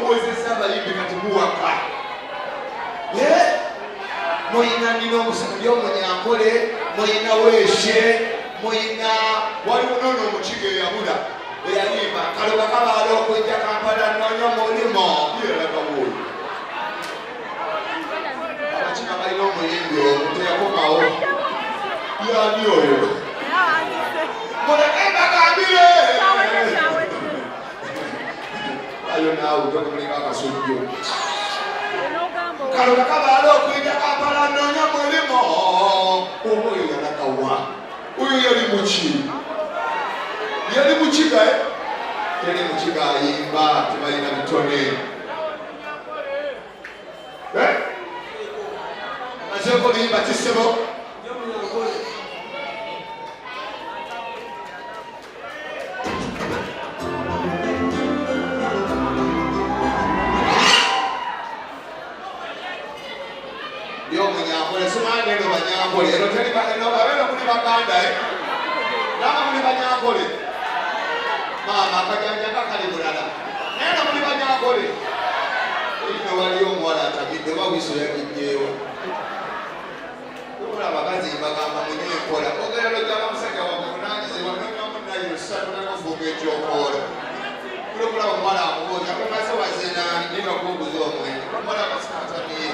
Moses abayimbi kati muwaka. Moyina nino omusajja omunyankole, moyina weeshe, moyina waliwo nono omukiga eyabula eyayimba kaloga kabaala okujja Kampala nnoonya mulimo yeraga wuuyo. Abakina balina omuyimbi ogwo teyakomawo yani oyo muleke mbagambire ayo naawe tokumuleka akasujju kaloga kabaala okujja Kampala nnoonya mulimo oba oyo yalagawa oyo yali muki yali mukiga teri mukiga ayimba tebalina bitone azeko liyimba kisebo byomunyankole simaneno banyankole eno teri abeno kuli baganda nama muli banyankole mama akajanja kakali bulala nena muli banyankole ino waliyo omuwala atabidde bawiso yagijjeewo ola abakazi bagamba munyekola ogerero gyaba musajja wamuvunaanyizibwa nonyamunayo satunakofuuka ekyokoola kulokulaba omuwala amubuuza kumaze wazenani nibakubuuza omwene omuwala kasikatamiye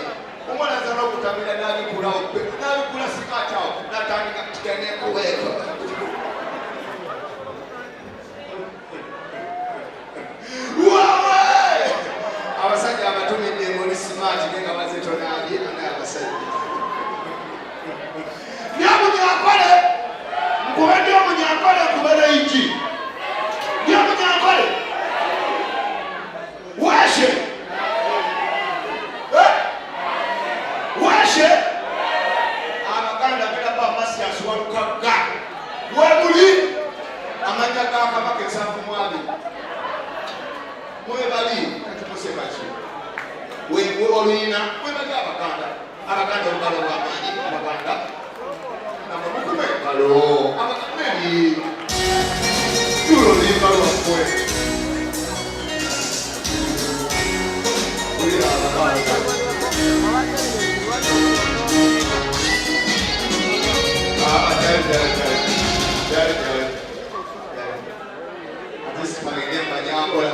omuwala aza n'okutamira n'abikula sikatawo natandika tiganekuweeko abasajja abatumidde ngoli simaati nenga bazetonabye naye abasajja nyamunyankole nkube ndi omunyankole nkubere igi nyamunyankole weshe weshe abaganda belaba amasiyasi walukagga wemuli amanya gakabaka ensanvu mwabiri mwebali katimusebaki wewe oluyina mwebali abaganda olugalo lwamaanyi abaganda namukume engalo abaganda luloluyimba lwammwe ulira abaganda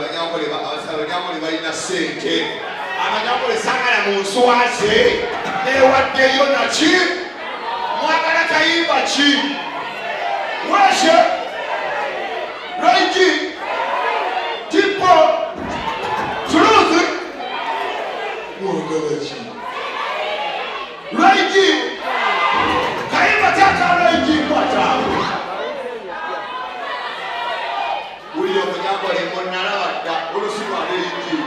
abanyakole balina sente abanyakole sagala mu nswaze newaddeyo naki mwagala kayimba ki weshe raiki tipo tuluzi mwagala ki raiki kayimba tata raiki kwata uliyo munyakole monalabadda olusimaleki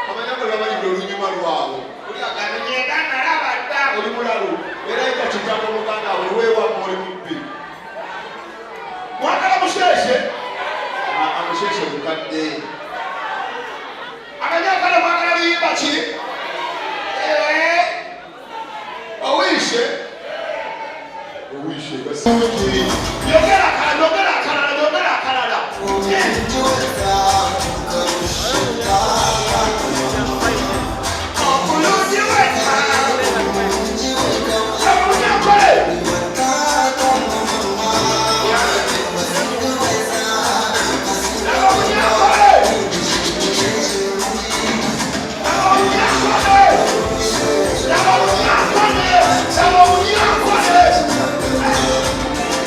abanyakole babayidde olunyuma lwabo uliagamenyenda nalabadda oli mulalu era eka kitako muganda wewewamu oli mubbi mwagala musheshe amusheshe mukadde abanyakole mwagala biyimba ki owishe yogera akalala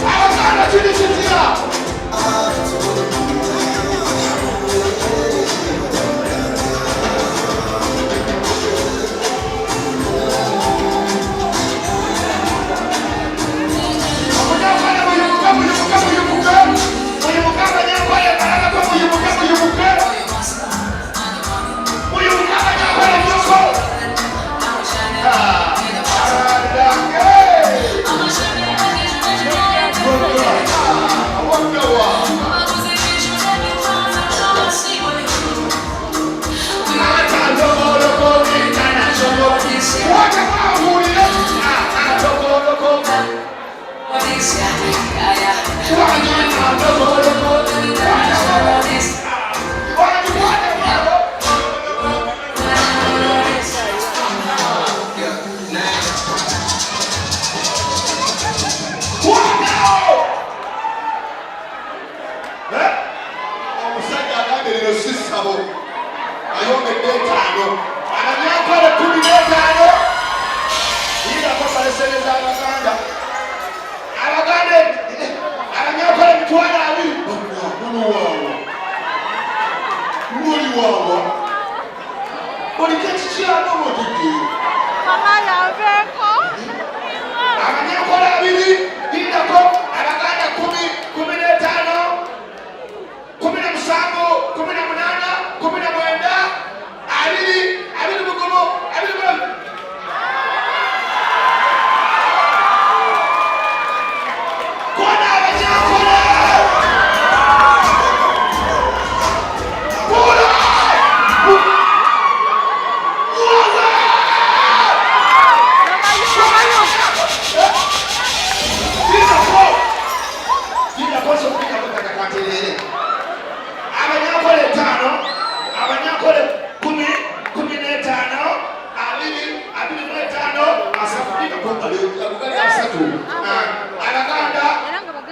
Abaganda bino sisabo ayongedde 5 abanyankole 15 yingako balesereza abaganda abanyankole 20 muli wawa olikekikirano motigi abanyankole 2 yingako abaganda 10, 15, 17, 18, 19, 20 mugomo 20 kona abanyankole abanyakole 5 abanyakole 10, 15, 25 asafika kwa asatu abaganda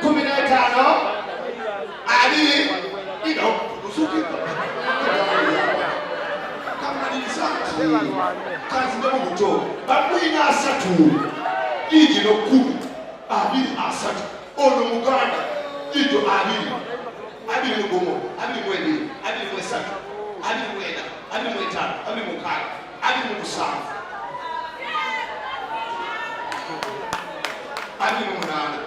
15 ino usuki kama ni santi kazi ndio mto babina asatu ijino 10 asatu ono muganda ijo 2 mugomo 2 mwezi 2 mwesatu 2 mwenda 2 mwetano 2 mukala 2 mukusanvu 2 munana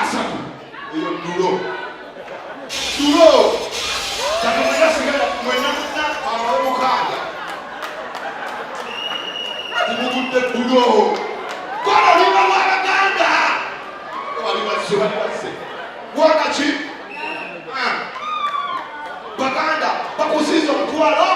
asatu iyo dulo tatumanya sigala mwena mukala timukutte dulo kono lima wabaganda waliwase wakachi baganda bakusiza omutwalo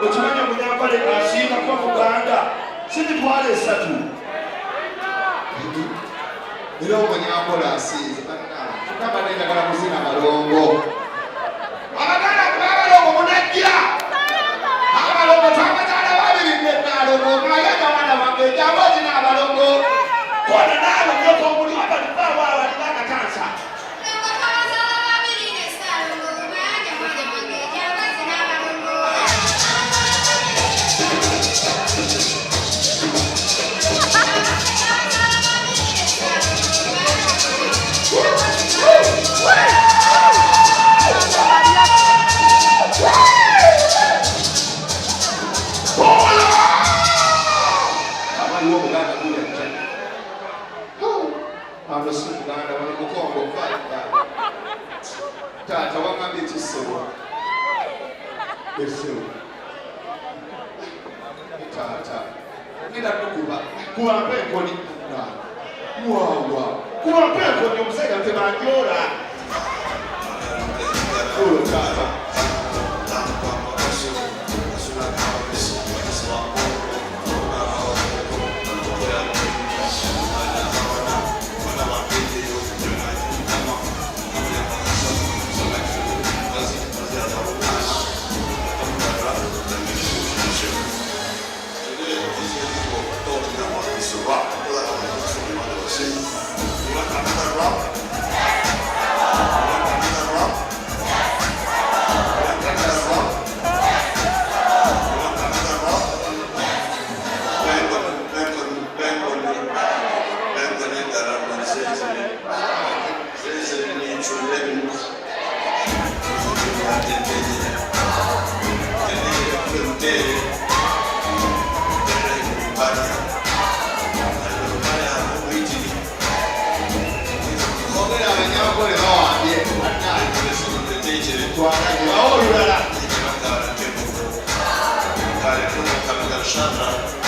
Otumanya munyampale asinga kwa muganda sitwale 3 era omunyakola asiize tukaba nendagala kuzina malongo abaganda kuba abalongo munajja abalongo twabazala babiri nenalongo nayega wana wange ejambo zina abalongo kona nabo nyokomuli abalibawo abalina akakansa Tata wangambye ekisebo esebo tata ngenda tukuba kuwampa enkoni wawa kuwampa enkoni omusajja tebanjola olwo tata Shut up.